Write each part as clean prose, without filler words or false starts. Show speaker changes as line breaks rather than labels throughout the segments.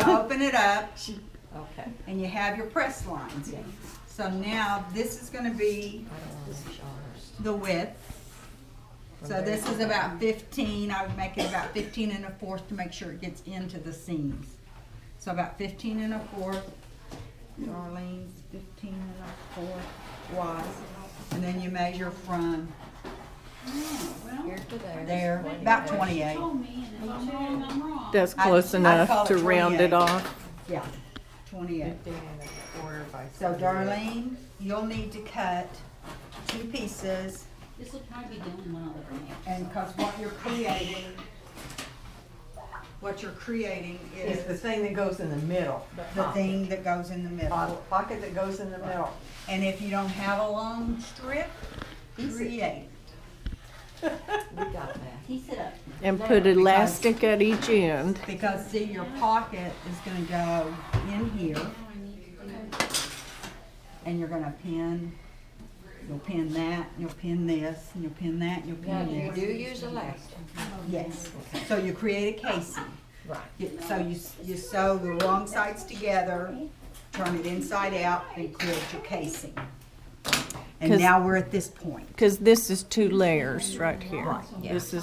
Open it up.
Okay.
And you have your press lines. So now this is going to be the width. So this is about 15. I would make it about 15 1/4 to make sure it gets into the seams. So about 15 1/4. Darlene's 15 1/4 wide. And then you measure from
Here to there.
there, about 28.
That's close
I
enough
call it
to round
28.
it off.
Yeah, 28.
15 1/4 by
So
48.
Darlene, you'll need to cut 2 pieces,
This will probably be done in one other thing.
and because what you're creating
It's the
is
thing that goes in the middle.
the thing that goes in the middle.
Pocket that goes in the middle.
And if you don't have a long strip, create
We got that.
He set up.
And put elastic at each end.
it. Because see, your pocket is gonna go in here, and you're gonna pin, you'll pin that, and you'll pin this, and you'll pin that, and you'll
Now,
pin
you
this.
do use elastic.
Yes, so you create a casing.
Right.
So you sew the wrong sides together, turn it inside out, and create your casing. And
'Cause-
now we're at this point.
Because this is 2 layers right here.
Right,
yeah.
This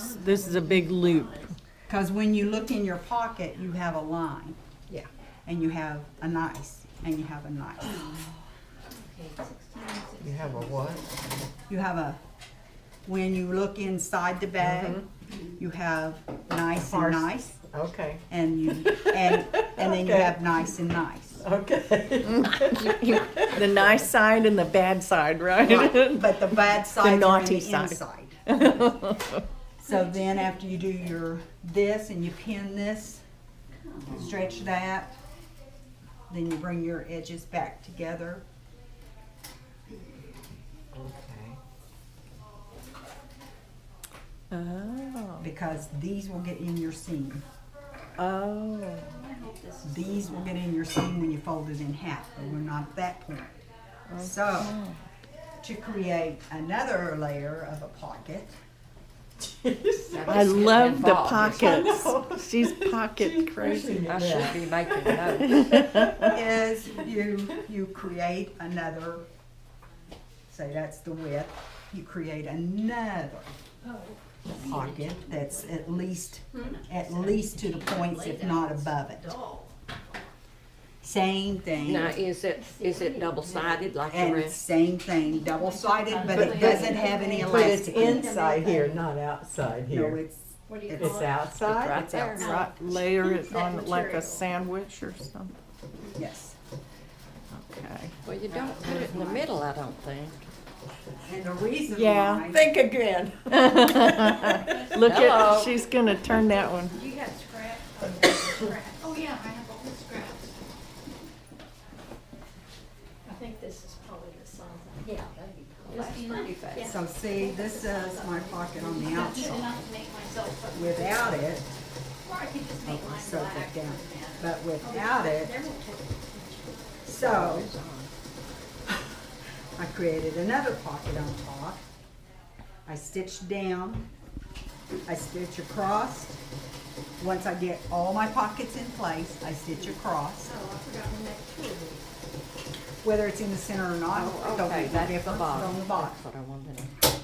is a big loop.
Because when you look in your pocket, you have a line,
Yeah.
and you have a nice, and you have a nice.
You have a what?
You have a, when you look inside the bag, you have nice and
Parse.
nice,
Okay.
and then you
Okay.
have nice and nice.
Okay.
The nice side and the bad side, right?
Right, but the bad sides are in
naughty
the
side.
inside. So then after you do your this and you pin this, stretch that, then you bring your edges back together.
Okay.
Oh.
Because these will get in your seam.
Oh.
These will get in your seam when you fold it in half, but we're not at that point. So, to create another layer of a pocket,
I love the
involved.
pockets. She's pocket crazy.
I should be making notes.
is you create another, say that's the width, you create another pocket that's at least to the points, if not above it. Same thing.
Now, is it double-sided like the
And
rest?
same thing, double-sided, but it doesn't have any
But it's
elastic in it.
inside here, not outside
No,
here.
it's
It's outside?
Right there.
outside.
Right, layer it on like a sandwich or something.
Yes.
Okay.
Well, you don't put it in the middle, I don't think.
And the reason
Yeah.
why,
Think again.
Look
Hello.
at, she's gonna turn that one.
You got scraps? Oh, yeah, I have all the scraps.
I think this is probably the size.
Yeah, that'd be cool. That's pretty fast.
so see, this is my pocket on the outside.
Enough to make myself.
Without it,
Or I could just make
I
mine
sew
black.
that down. But without it,
They're more typical.
so I created another pocket on top. I stitched down, I stitch across. Once I get all my pockets in place, I stitch across.
Oh, I forgot to make 2 of these.
Whether it's in the center or not,
Oh,
don't
okay,
make a
that's the
difference, it's
bottom.
on the bottom.
That's what I wanted to know.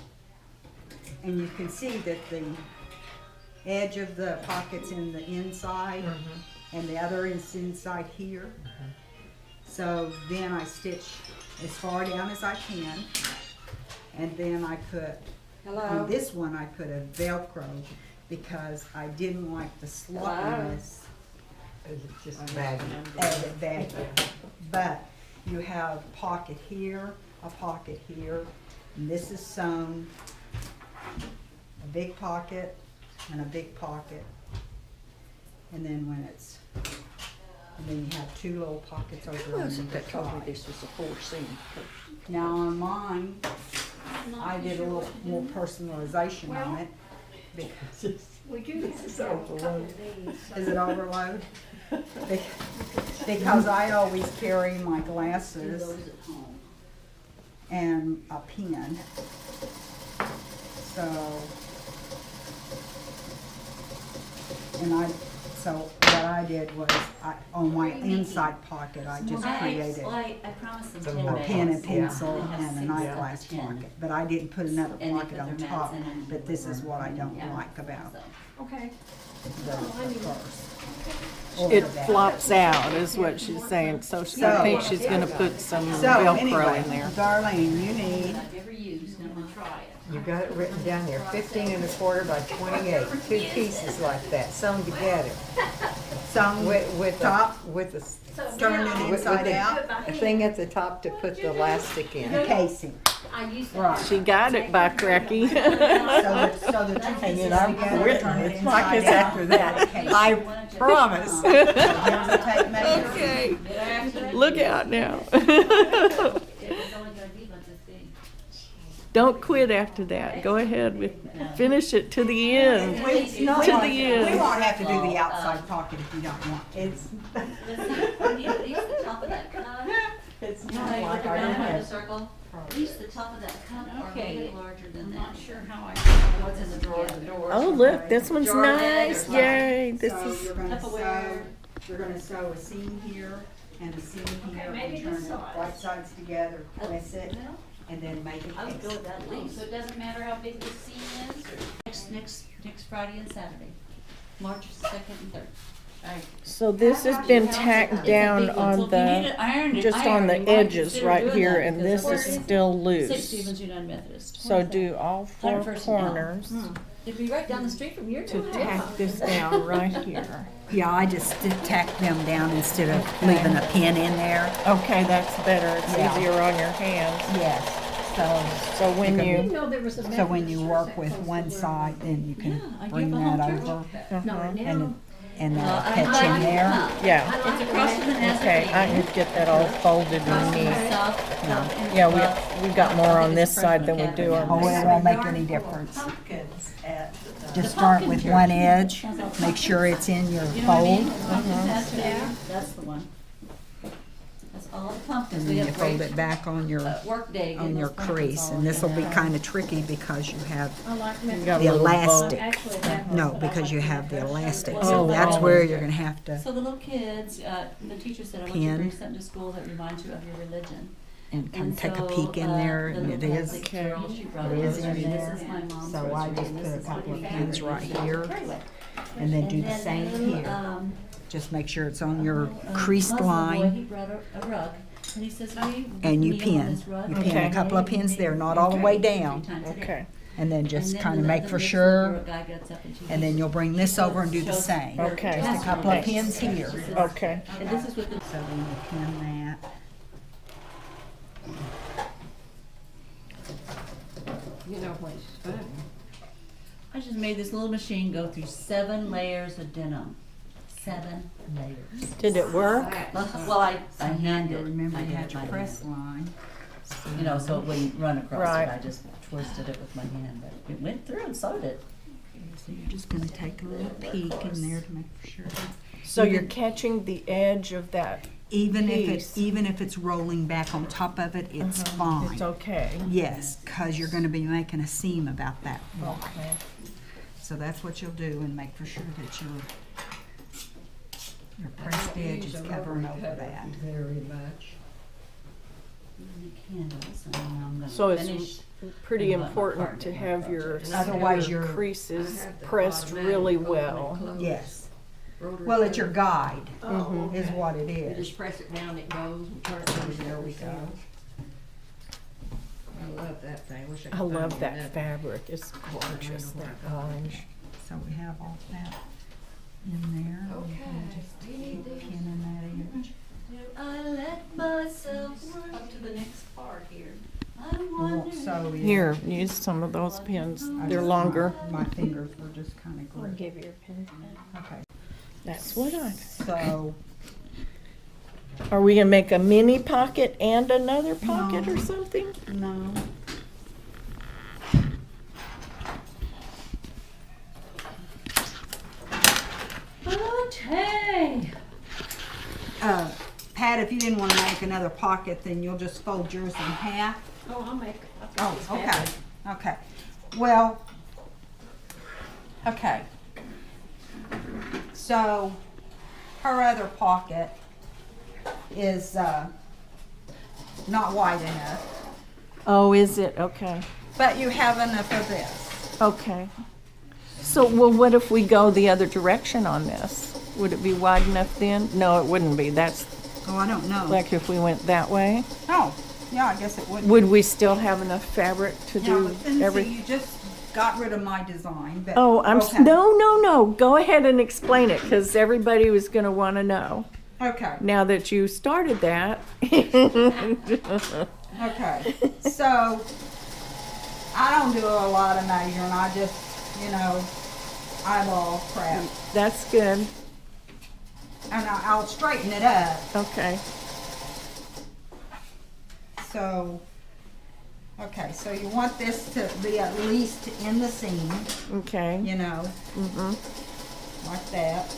And you can see that the edge of the pocket's in the inside and the other is inside here. So then I stitch as far down as I can, and then I put,
Hello?
on this one I put a Velcro because I didn't like the sloppiness
It's just baggy.
of it back there. But you have a pocket here, and this is sewn, a big pocket and a big pocket. And then when it's, and then you have 2 little pockets over
Who
on
was
the
it that told me
side.
this was a 4-seam?
Now on mine, I did a little more personalization on it. Because,
We do have
It's
a couple
overloaded.
of these.
is it overload? Because I always carry my glasses
Those at home.
and a pen. So, and I So what I did was, on my inside pocket, I just created
I promised them
Some
10
more
bags.
pen and
Yeah.
pencil
They have
and a
six
night
out of
glass
10.
pocket, but I didn't put another
And they
pocket
put
on
their
top.
mats in and
But this is what I don't
Yeah.
like about
So,
Okay.
the purse.
It flops out is what she's saying, so I think she's gonna put some
So
Velcro
anyway,
in there.
Darlene, you need,
I've ever used, and I'm gonna try it.
You got it written down there, 15 1/4 by 28, 2 pieces like that, sewn together.
some
With the
top,
with the,
So
turn
now-
it
with
inside
the
out,
a thing at the top to put the elastic in.
the casing.
I used to
Right.
have-
She got it by Cracky.
So the two pieces
I'm
together,
written
turn it
with my
inside
kiss
out.
after that.
Casing.
I promise.
So here's a tape measure.
Okay, look out now.
It was only gonna be about this big.
Don't quit after that. Go ahead with, finish it to the end.
We
To the
we
end.
won't have to do the outside pocket if you don't want.
It's,
Let's see, use the top of that cup.
it's
You know,
not
you
like
look
I
around
don't
in the
have.
circle, use the top of that cup or
Okay.
make it larger than
I'm
that.
not sure how I.
What's in the drawer, the door.
Oh, look, this one's
Jar lid or
nice.
something.
Yay, this
So
is,
you're gonna sew,
Tupperware.
you're gonna sew a seam here and a seam here
maybe
and turn
this
it
size.
right sides together, twist it,
Well,
and then make
I would
a
go
case.
with that leaf. So it doesn't matter how big the seam is, or next Friday and Saturday, March 2nd and 3rd. Alright.
so this has been tacked down on just on the edges right here, and this is still
St.
loose.
Stephen's United Methodist.
So do all 4
101st and
corners
It'd be right down the street from your
to
door.
tack this down right here.
Yeah, I just tack them down instead of leaving a pin in there.
Okay, that's better. It's
Yeah.
easier on your hands.
Yes,
So when
I didn't
you,
know there was a.
so when you
Methodist
work
church
with
that close
one
to where
side, then you
Yeah,
can
I
bring
give the
that
whole church.
over
No,
uh-huh.
now.
and
I
catch
like
in there.
it.
yeah,
It's across from the Nazarene.
okay, I can get that all folded and neat.
South, and
Yeah,
well,
we got more on this side than we do on
Oh,
this
it
side.
won't make any difference. Just start with one edge, make sure it's in your
You know what I mean?
fold,
Pumpkin patch, that's the one. That's all the pumpkins.
and
We
then you
have
fold
great
it back on your,
work day.
on your crease. And this will be kind of tricky because you have
I like
You
Methodist.
got a
the
little bow.
elastic.
Actually, that
No,
was, but I
because
like
you
the
have the
Methodist.
elastic,
Oh,
so that's
oh.
where you're gonna have to,
So the little kids, the teacher said, I want you to
Pin.
bring something to school that reminds you of your religion.
and kind
And
of take a
so,
peek in there,
the
and
little
it is.
Catholic girl, she brought
It is
this
in
to me.
there.
This is my mom's
So I
rosary,
just
and
put
this
a
is
couple
what
of
we
pins
have.
right here,
Pray with.
and then do the
then
same
little,
here. Just make sure it's on your creased
Muslim boy,
line.
he brought a rug, and he says, "Will you
And you
put me on
pin.
this rug?"
You
pin
pin a
Okay.
couple of pins there, not all the way down,
3 times a day.
Okay,
and then just
And then
kind of
the-
make
the
for
next
sure,
little guy gets up and she
and then you'll bring this over and do the
shows
same.
her
Okay.
Just a
tassel.
couple of
Okay.
pins here.
She says-
okay.
And this is with the
So then you pin that.
You know what's funny?
I just made this little machine go through 7 layers of denim. 7 layers.
Did it work?
Well, I
So now
hand
you
it.
remember
I
you
did
had
it
your
by
press
hand.
line.
You know, so it wouldn't run across
Right.
it. I just twisted it with my hand, but it went through and sewed it.
So you're just gonna take a little peek in there to make sure.
So you're catching the edge of that,
Even if
Piece.
it's rolling back on top of it, it's fine.
it's okay.
Yes, cause you're gonna be making a seam about that long.
Okay.
So that's what you'll do and make for sure that your pressed edge is covering over that.
Very much.
And the candles, and then I'm gonna
So it's
finish.
pretty
and button
important
part
to
of my
have your,
project.
Otherwise
your
you're-
creases pressed really well.
Yes. Well, it's your guide,
Oh,
is
okay.
what it
You
is.
just press it down, it goes, and turn it over, there we go. I love that thing, wish I could
I
find
love
you
that
another.
fabric, it's gorgeous, that orange.
So we have all that in there. We're gonna just
We need
keep
these.
pinning that edge.
Do I let myself up to the next part here? I
We won't
wonder.
sew in.
Here, use some of those pins,
I
they're
just-
longer.
My fingers were just kinda
I'll
gripped.
give you your pen.
Okay,
That's what I,
so,
are we gonna make a mini pocket and another pocket or something?
no.
Okay.
Pat, if you didn't wanna make another pocket, then you'll just fold yours in half.
Oh, I'll make. I've
Oh,
got this
okay,
fabric.
okay. Well, okay. So her other pocket is not wide enough,
Oh, is it? Okay.
but you have enough of this.
Okay. So, well, what if we go the other direction on this? Would it be wide enough then? No, it wouldn't be. That's
Oh, I don't know.
like if we went that way.
Oh, yeah, I guess it would.
Would we still have enough fabric to
Yeah,
do
but then see,
every?
you just got rid of my design, but.
Oh,
okay.
no. Go ahead and explain it, because everybody was going to want to know.
Okay,
Now that you started that.
okay. So, I don't do a lot of measuring. I just, eyeball crap.
That's good.
And I'll straighten it up.
Okay.
So, okay, so you want this to be at least in the seam,
Okay.
like that.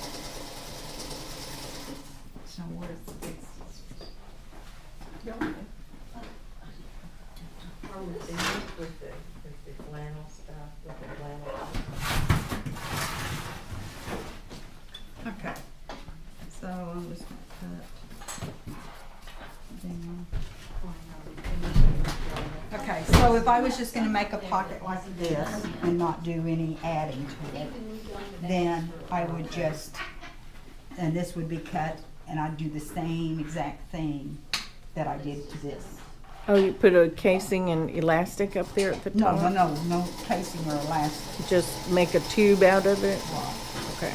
So where's this?
With the flannel stuff, with the flannel.
Okay, so I'm just gonna cut down. Okay, so if I was just gonna make a pocket like this and not do any adding to it, then I would just, and this would be cut, and I'd do the same exact thing that I did to this.
Oh, you put a casing and elastic up there at the
No,
top?
no casing or elastic.
Just make a tube out of it? Okay.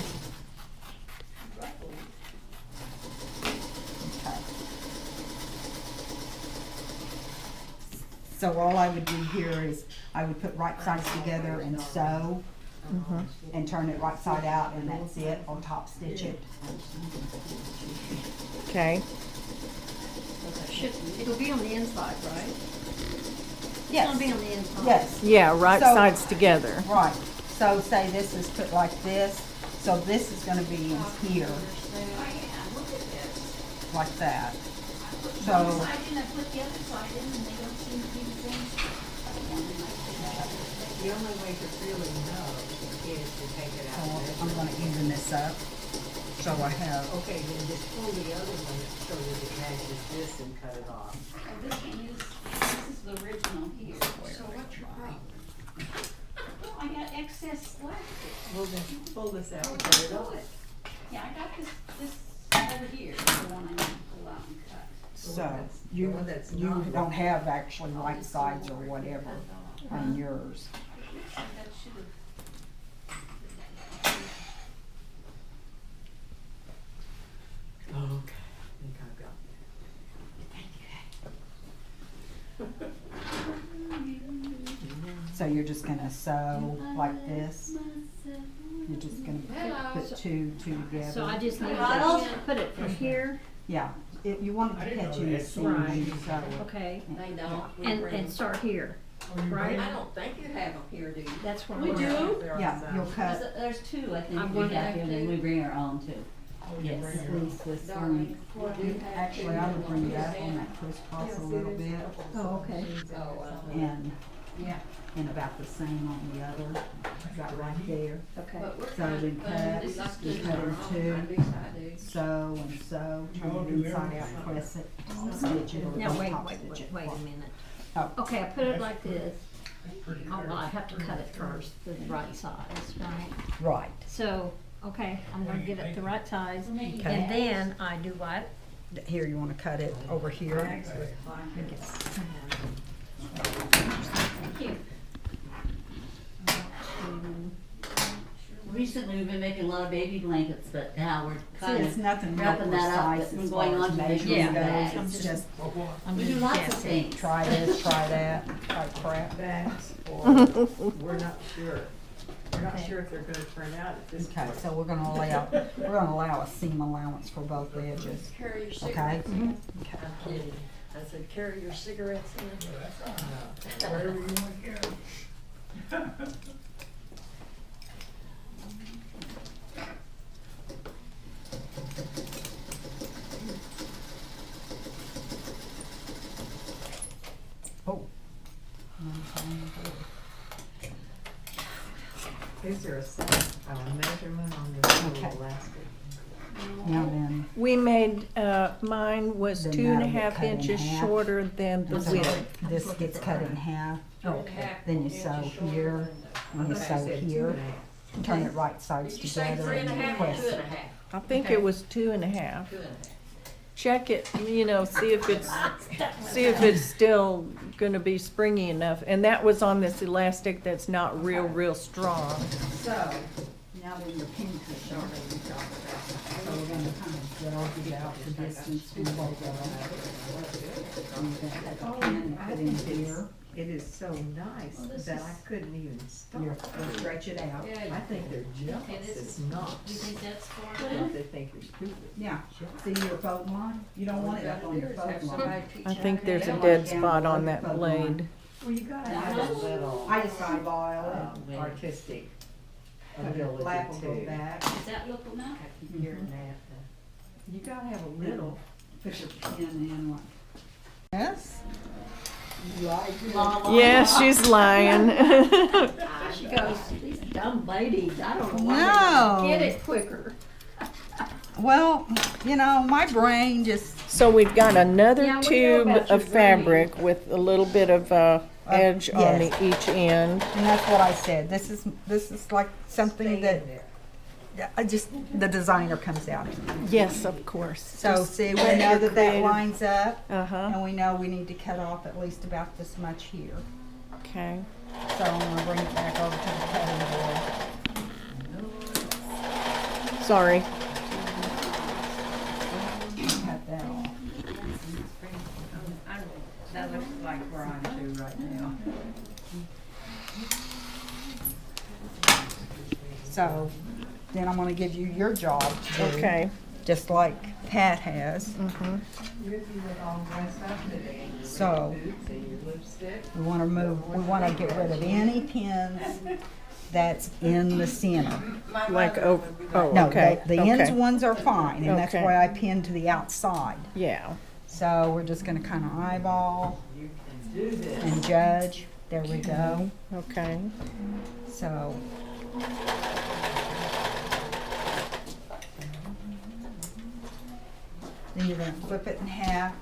Okay. So all I would do here is I would put right sides together and sew and turn it right side out, and that's it. I'll top stitch it.
Okay.
It'll be on the inside, right?
Yes.
It'll be on the inside.
Yes.
Yeah, right
So-
sides together.
Right. So say this is put like this. So this is going to be in here like that. So
I didn't put the other side in, and they don't seem to be the same.
The only way to really know is to take it out.
I'm going to even this up. So I have.
Okay, then just pull the other one so that it matches this and cut it off.
This one is the original here. So what's your problem? Well, I got excess elastic.
Well, then pull this out and cut it off.
Yeah, I got this over here, the one I need to pull out and cut.
So you don't have actually right sides or whatever on yours.
That should have.
Okay, I think I've got
So you're just gonna sew like this. You're just gonna put two together.
So I just need to put it from here,
Yeah, you want it to catch in the seam when you sew it.
okay,
They don't.
and start here, right?
I don't think you have them here, do you?
That's what
We
I'm.
do?
Yeah, you'll cut
There's two, I think,
I'm
we
gonna
have here, and then we bring our own too. Yes.
at least this one. Actually, I would bring it up on that crisscross a little bit
Oh, okay.
and, and about the same on the other, about right there.
Okay.
So we cut in two, sew and sew, turn it inside out, press it, stitch it, or
Now, wait
top
a
stitch it.
minute.
Oh.
Okay, I put it like this. Oh, well, I have to cut it first, the right size, right?
Right.
So, okay, I'm gonna get it the right size,
Okay.
and then I do what?
Here, you wanna cut it over here?
Thank you. Recently, we've been making a lot of baby blankets, but now we're
See,
kind
it's
of
nothing real
wrapping that up,
precise
but
as
we're
far
going
as
on to the
measuring
bags.
goes. It's just
We do lots of things.
try this, try that, type crap.
Bags, or we're not sure. We're not sure if they're gonna turn out at this
Okay,
point.
so we're gonna allow a seam allowance for both edges,
Carry your
okay?
cigarettes in.
Okay.
I'm kidding. I said, carry your cigarettes in.
Wherever you want to go.
Oh.
Is there a measurement on this little
Okay.
elastic?
Now then,
We made, mine was
Then
2.5
that'll get cut in
inches
half.
shorter than the
so
width.
this gets cut in half.
Okay.
Then you sew here, and you sew here. Turn it right sides together and you press it.
I think it was 2.5. Check it, you know, see if it's still gonna be springy enough. And that was on this elastic that's not real strong.
So, now then your pin cushion. So we're gonna kind of get all these out the distance from both of them. And then put the pin put in here.
It is so nice that I couldn't even stop.
You'll stretch it out.
I think they're jealous. It's not.
You think that's for
They think you're stupid.
Yeah, see your fold line? You don't want it up on your fold line.
I think there's a dead spot on that blade.
Well, you gotta have a little
I just eyeball
artistic
it.
ability
Flap will go
too.
back.
Does that look enough?
Hearing that, you gotta have a little.
Put your pin in like. Yes?
Yeah, she's lying.
She goes, these dumb ladies, I don't know why
No.
they don't get it quicker.
Well, you know, my brain just,
So we've got another
Yeah, we know
tube
about your
of fabric with a little bit of edge on
yes.
each end.
and that's what I said. This is like something that I just, the designer comes out in.
Yes, of course.
So see, we know that that lines up,
Uh-huh,
and we know we need to cut off at least about this much here.
okay.
So I'm gonna bring it back over to the cutting board.
Sorry.
Cut that off. That looks like where I'm to right now. So, then I'm gonna give you your job to do.
Okay.
Just like Pat has.
Mm-hmm.
You look all dressed up today.
So,
Boots and your lipstick.
we wanna get rid of any pins that's in the center.
Like, oh,
No,
okay.
the ends
Okay.
ones are fine, and that's
Okay.
why I pinned to the outside.
Yeah.
So we're just gonna kinda eyeball
You can do this.
and judge. There we go.
Okay.
So. Then you're gonna flip it in half,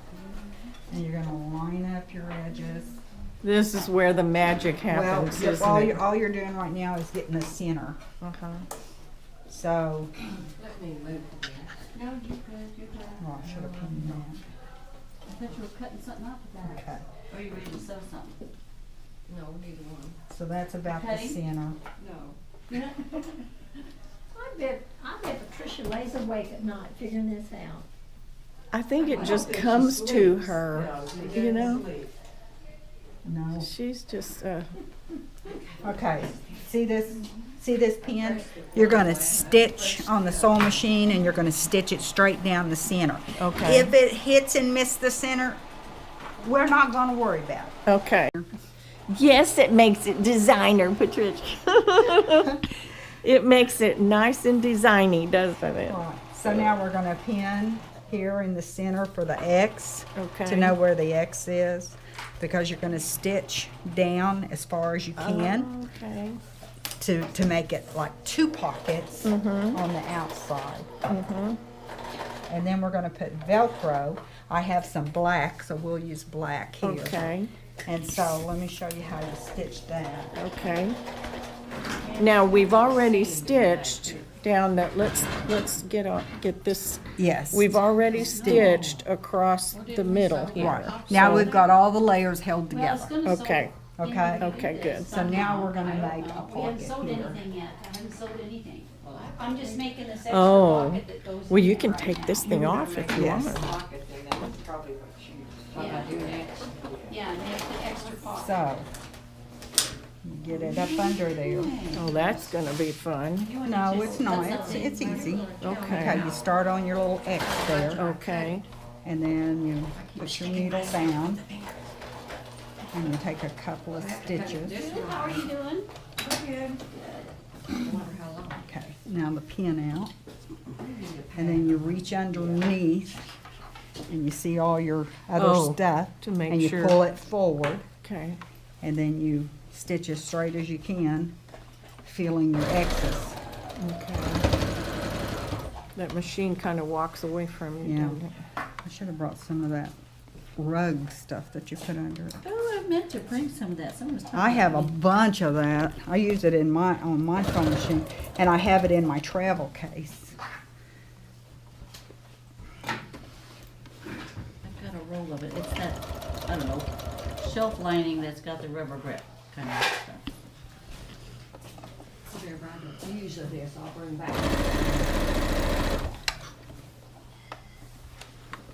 and you're gonna line up your edges.
This is where the magic happens,
Well,
isn't it?
all you're doing right now is getting the center.
Uh-huh.
So,
Let me move to
No, you're good, you're good.
oh, I should have pinned that.
I thought you were cutting something off with that.
Okay,
Or you ready to sew something?
No, neither one.
so that's about the
Cutting?
center.
No.
I bet Patricia lays awake at night figuring this out.
I think it just comes to her, you know?
No.
She's just,
Okay, see this pin? You're gonna stitch on the sewing machine and you're gonna stitch it straight down the center.
okay.
If it hits and misses the center, we're not gonna worry about it.
Okay. Yes, it makes it designer, Patricia. It makes it nice and designy, doesn't it?
Right, so now we're gonna pin here in the center for the X,
Okay.
to know where the X is, because you're gonna stitch down as far as you can
Okay.
to make it like two pockets on the outside. And then we're gonna put Velcro. I have some black, so we'll use black here.
Okay.
And so let me show you how to stitch that.
Okay. Now, we've already stitched down that, let's get this,
Yes.
we've already stitched across the middle here.
Right. Now
So-
we've got all the layers held
Well, I was
together.
gonna sew.
Okay.
Okay.
Okay, good.
So now we're gonna make a
We haven't
pocket
sewed
here.
anything yet. I haven't sewed anything. I'm just making this extra
Oh,
pocket that goes.
well,
in
you
there
can
right
take
now.
this thing off if you
Yes.
want.
Pocket, then that's probably what you
Yeah.
do next.
Yeah, and there's the extra pocket.
So, you get it up under there.
Oh, that's gonna be fun.
No, it's not. It's easy. Okay, you start on your little X there,
Okay.
and then you put your needle down, and you take a couple of stitches.
How are you doing?
Okay, now the pin out, and then you reach underneath, and you see all your other
Oh,
stuff,
to make
and you
sure.
pull it forward,
Okay.
and then you stitch as straight as you can, feeling your excess.
Okay. That machine kind of walks away from you,
Yeah.
doesn't it?
I should have brought some of that rug stuff that you put under it.
Oh, I meant to bring some of that. Someone was talking
I have a
about me.
bunch of that. I use it in on my phone machine, and I have it in my travel case.
I've got a roll of it. It's that, I don't know, shelf lining that's got the rubber grip kind of stuff.
I'll be right with the use of this, I'll bring back.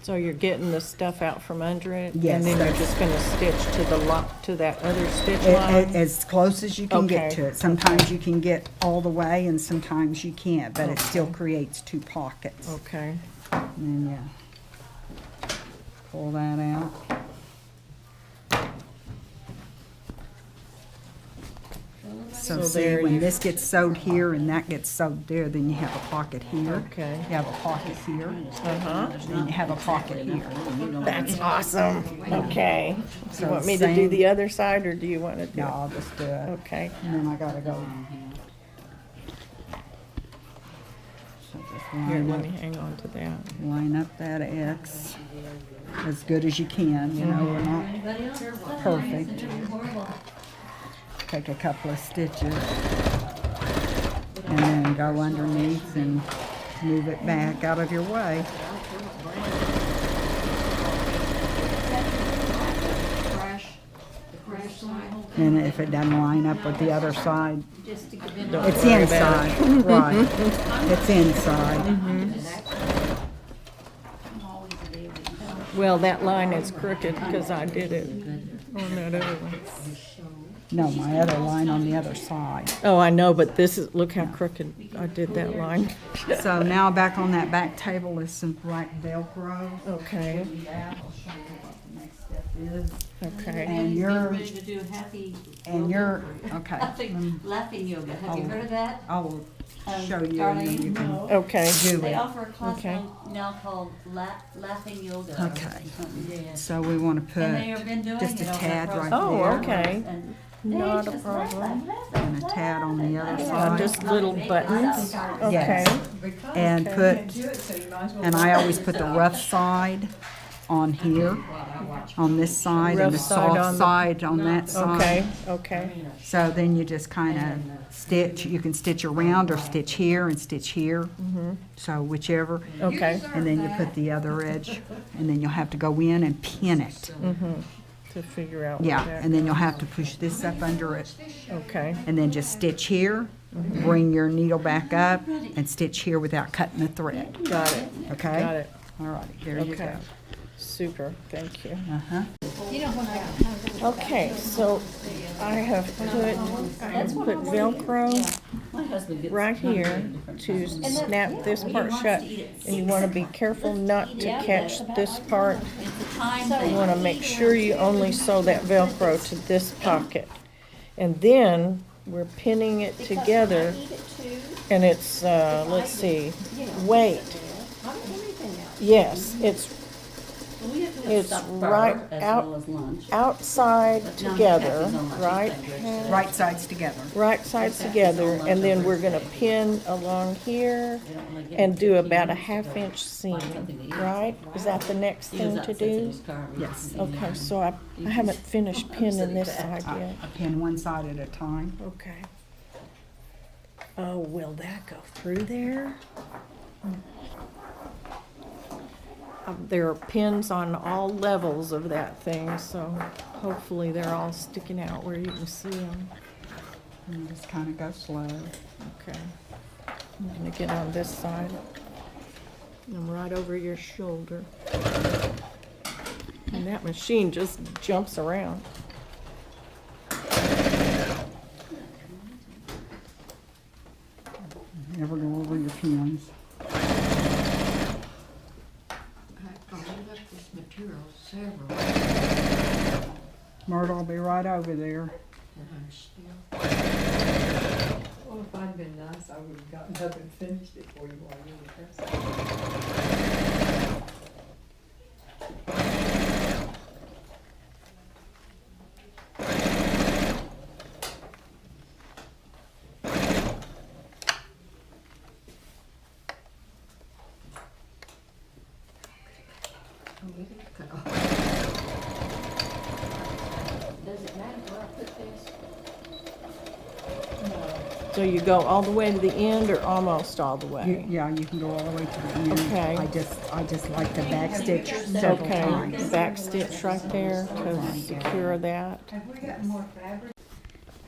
So you're getting the stuff out from under it?
Yes,
And then you're
that's-
just gonna stitch to the lock, to that other stitch line?
As close as you can get
Okay.
to it. Sometimes you can get all the way, and sometimes you can't, but it still creates two pockets.
Okay.
And then you pull that out. So
So
see,
there
when
you-
this gets sewed here and that gets sewed there, then you have a pocket here.
Okay.
You have a pocket here,
Uh-huh.
then you have a pocket here.
That's awesome. Okay. Do
So
you want me to do
same-
the other side, or do you want to do
No,
it?
I'll just do it.
Okay.
And then I gotta go. So just
Here,
line
let
up,
me hang on to that.
line up that X as good as you can, you know, we're not
Anybody else?
perfect.
Horrible.
Take a couple of stitches and then go underneath and move it back out of your way. And if it doesn't line up with the other side,
Don't
it's
worry about it.
inside, right, it's inside.
Well, that line is crooked because I did it on that other one.
No, my other line on the other side.
Oh, I know, but this is, look how crooked I did that line.
So now back on that back table is some black Velcro.
Okay,
I'll show you what the next step is.
okay.
And
You're
you're,
ready to do happy.
and you're, okay.
Laughing yoga. Have you heard of that?
I will show you and then you can
Okay,
do
They
it.
offer a class
Okay.
now called Laughing Yoga. or
Okay.
something. Yeah.
So we want to
And they have
put
been doing
just a
it over
tad
across
right
the
Oh,
there.
okay.
And
not
they
a
just laugh,
problem.
laugh, laugh,
And a tad on the other
Oh,
side.
just little buttons? Okay.
Yes. And put, and I always put the rough side on here, on this side, and
Rough
the
side
soft
on the-
side on that side.
Okay, okay,
So then you just kind of stitch, you can stitch around or stitch here and stitch here. So whichever.
okay.
And then you put the other edge, and then you'll have to go in and pin it.
To figure out what
Yeah,
that,
and then you'll have to push this up under it,
okay,
and then just stitch here, bring your needle back up, and stitch here without cutting the thread,
got it,
okay?
got it.
All right, there you go.
Okay. Super, thank you.
Uh-huh.
Okay, so I have put Velcro
my husband gets
right here to snap this part shut. And you want to be careful not to catch this part.
It's a time
You
thing.
want to make sure you only sew that Velcro to this pocket. And then we're pinning it together, and it's, let's see, wait. Yes, it's
We have to
It's
stop
right
bar as
out-
well as lunch.
outside
But no,
together,
Becky's on lunch.
right?
She's like,
Right sides together.
Right sides together, and then we're gonna pin along here
they don't wanna get
and do
15
about a
minutes,
half-inch seam,
something to eat.
right? Is that the next
He was
thing to
upset that
do?
his car was-
Yes.
Okay, so I haven't finished pinning this side
I
yet.
pin one side at a time.
Okay. Oh, will that go through there? There are pins on all levels of that thing, so hopefully they're all sticking out where you can see them.
And just kind of go slow.
Okay. I'm gonna get on this side. I'm right over your shoulder. And that machine just jumps around.
Never go over your pins.
I've looked up this material several,
Myrtle will be right over there.
and I'm still.
Well, if I'd been nice, I would have gotten up and finished it for you while you were pressing.
Cut off.
Does it matter where I put this?
So you go all the way to the end or almost all the way?
Yeah, you can go all the way to the end.
Okay.
I just like the back stitch several
Okay,
times.
back stitch right there to secure that.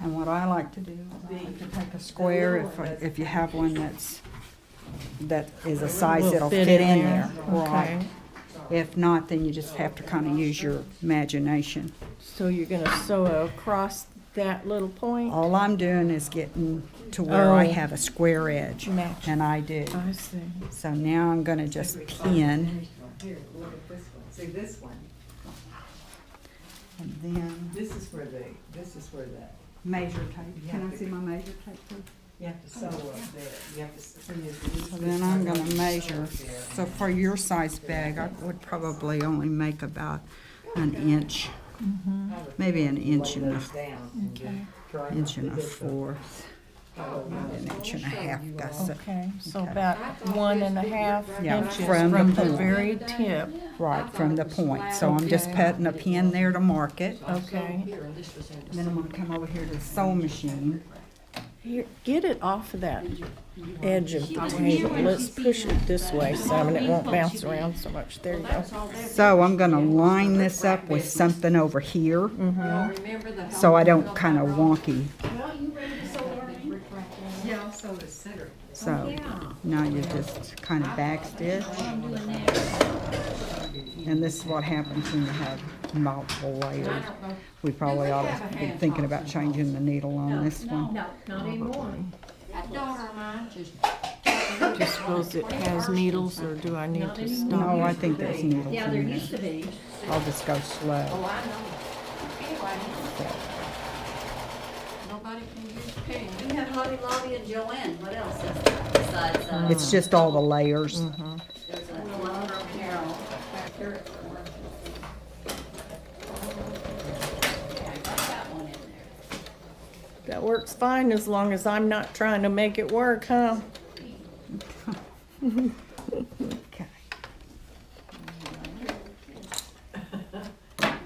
And what I like to do is to take a square, if you have one that is a size
Will
that'll fit in there.
Okay.
Right. If not, then you just have to kind of use your imagination.
So you're gonna sew across that little point?
All I'm doing is getting to where I
Oh.
have a square edge,
Match.
and I do.
I see.
So now I'm gonna just pin,
Here, look at this one. See this one?
and then
This is where the
measure tape. Can I see my measure tape, please?
you have to sew up there. You have to see.
So then I'm gonna measure. So for your size bag, I would probably only make about an inch, maybe an inch and a fourth, an inch and a half gusset.
Okay, so
Okay.
about 1.5
Yeah,
inches
from the
from the
point.
very tip.
Right, from the point. So I'm just
Okay.
putting a pin there to mark it.
Okay.
Here, and this was in
Then I'm gonna come over here to the sewing machine.
Here, get it off of that edge of the table. Let's push it this way, Simon. It won't bounce around so much. There you go.
So I'm gonna line this up with something over here,
remember the.
so I don't kind of wonky.
Yeah, I'll sew the center.
So now you just kind of back stitch. And this is what happens when you have multiple layers. We probably ought to be thinking about changing the needle on this one.
No, not anymore.
That daughter of mine just.
Do you suppose it has needles, or do I need to stop?
No, I think there's needles
Yeah, there
in
used
there.
to be.
I'll just go slow.
Oh, I know. Anyway, nobody can use pen.
You have Hobby Lobby and Joanne, what else is there besides,
It's just all the layers.
there's a one from Carol back there. Okay, I got that one in there.
That works fine as long as I'm not trying to make it work, huh?
Okay.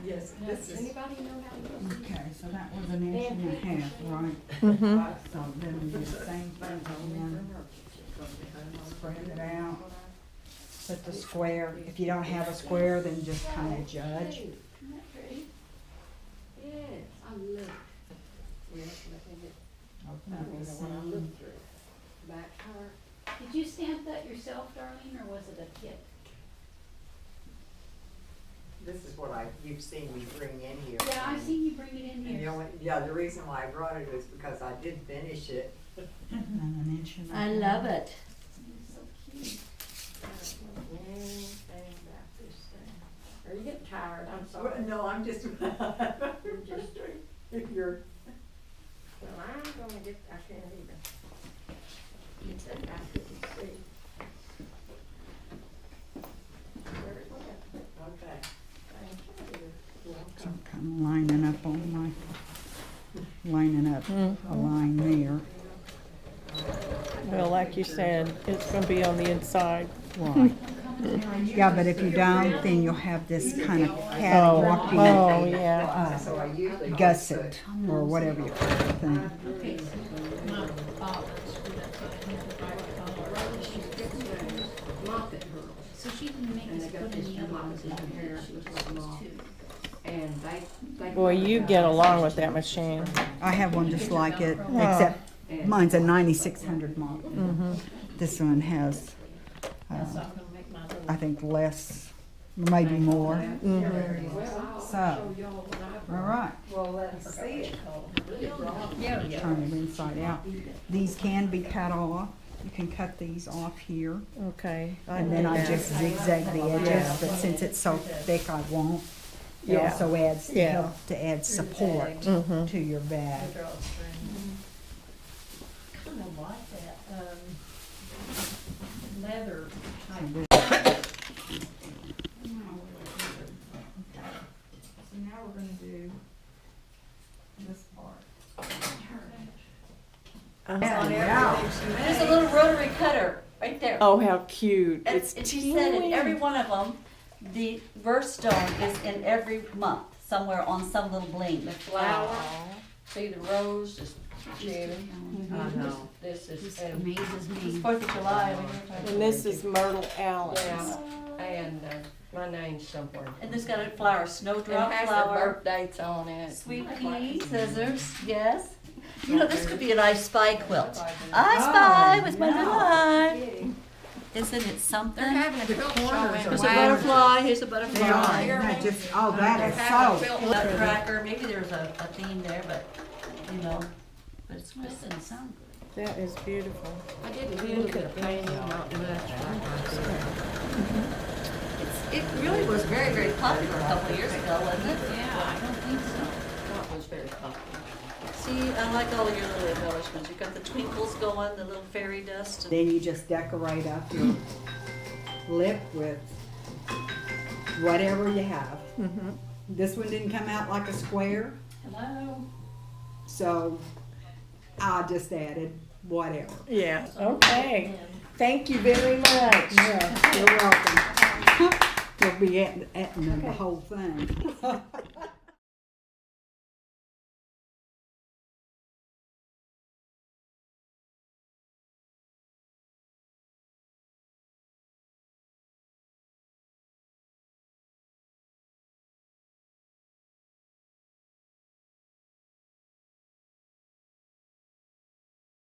Yes, this is.
Anybody know how to use
Okay, so that was an inch and a half, right?
Mm-hmm.
So then we do the same thing again. Spread it out. Put the square. If you don't have a square, then just kind of judge.
Isn't that pretty? Yes, I love it. Yes, let me get,
Open
I
up
don't
the
know what I
seam.
looked through. Back part.
Did you stamp that yourself, Darlene, or was it a kit?
This is what you've seen me bring in here.
Yeah, I seen you bring it in
And
here.
the reason why I brought it is because I did finish it.
And an inch and a half.
I love it. So cute.
Anything about this thing. Are you getting tired? I'm sorry.
No, I'm just,
You're just,
if you're,
well, I'm gonna get, I can't even. Get that, I couldn't see. There it went.
okay.
Thank you.
So I'm kind of lining up on lining up a line there.
Well, like you said, it's gonna be on the inside.
Right. Yeah, but if you don't, then you'll have this kind of catwalky
Oh, yeah.
So I usually.
gusset or whatever you call the thing.
Okay, so my father screwed up
Moppet her.
so she didn't make
And
us
they got
put
this
any other
one
ones
in
in
here,
here. She
which
was
is
supposed
small.
to.
And they.
Boy, you get along with that machine.
I have one just like it, except mine's a 9600 model. This one has, I think, less, maybe more. So, all right.
Well, let's see it.
Turn it inside out. These can be cut off. You can cut these off here.
Okay.
And then I
do that.
just zigzag the edges, but since it's so thick, I won't. It
Yeah.
also adds,
Yeah.
helps to add support
Mhm.
to your bag.
Kind of like that, leather type.
So now we're gonna do this part.
There's a little rotary cutter right there.
Oh, how cute.
And
It's
she said in
teeny.
every one of them, The birthstone is in every month, somewhere on some little bling.
The flower, see the rose is June.
I know.
This is,
This
and,
amazes
It's
me.
4th of July. when you're talking.
And this is Myrtle Allen's.
yeah, and, my name's somewhere.
And there's got a flower,
It
snowdrop
has the
flower,
birth dates on it.
sweet pea, scissors, yes. You know, this could be an I Spy quilt. I spy with my little eye. Isn't it something?
They're having a quilt show in
Here's a
Wagner.
butterfly, here's a
They
butterfly.
are, that just, oh, that
They're
is
having a
so,
quilt
Nutcracker, maybe there's a theme there, but, you know, but it's, it doesn't sound good.
That is beautiful.
I did a little bit of painting, not much.
It really was very, very popular a couple of years ago, wasn't it?
Yeah, I don't think so.
That was very popular.
See, I like all of your little embellishments. You've got the twinkles going, the little fairy dust.
then you just decorate up your lip with whatever you have.
Mm-hmm.
This one didn't come out like a square,
Hello.
so I just added whatever.
Yeah, okay. Thank you very much.
Yeah, you're welcome. You'll be adding the whole thing.